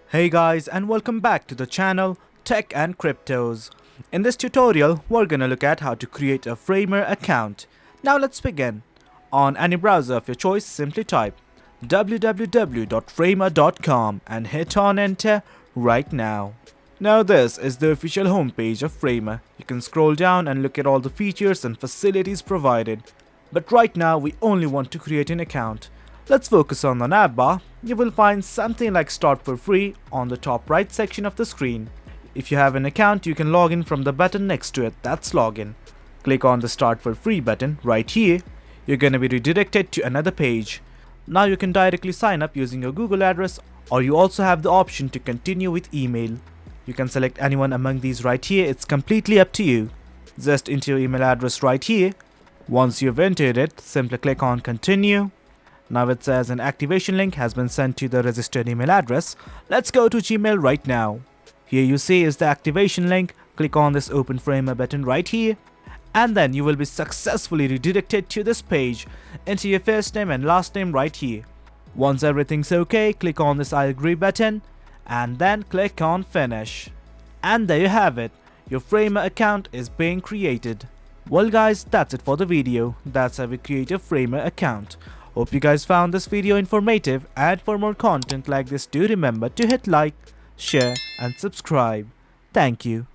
Hey guys, and welcome back to the channel Tech and Cryptos. In this tutorial, we're gonna look at how to create a Framer account. Now let's begin. On any browser of your choice, simply type www.framer.com and hit on enter right now. Now this is the official homepage of Framer. You can scroll down and look at all the features and facilities provided. But right now we only want to create an account. Let's focus on the nav bar. You will find something like Start for Free on the top right section of the screen. If you have an account, you can log in from the button next to it, that's Login. Click on the Start for Free button right here. You're gonna be redirected to another page. Now you can directly sign up using your Google address, or you also have the option to continue with email. You can select anyone among these right here, it's completely up to you. Just enter your email address right here. Once you've entered it, simply click on Continue. Now it says an activation link has been sent to the registered email address. Let's go to Gmail right now. Here you see is the activation link. Click on this Open Framer button right here. And then you will be successfully redirected to this page. Enter your first name and last name right here. Once everything's okay, click on this I agree button. And then click on Finish. And there you have it. Your Framer account is being created. Well guys, that's it for the video. That's how we create a Framer account. Hope you guys found this video informative, and for more content like this, do remember to hit like, share and subscribe. Thank you.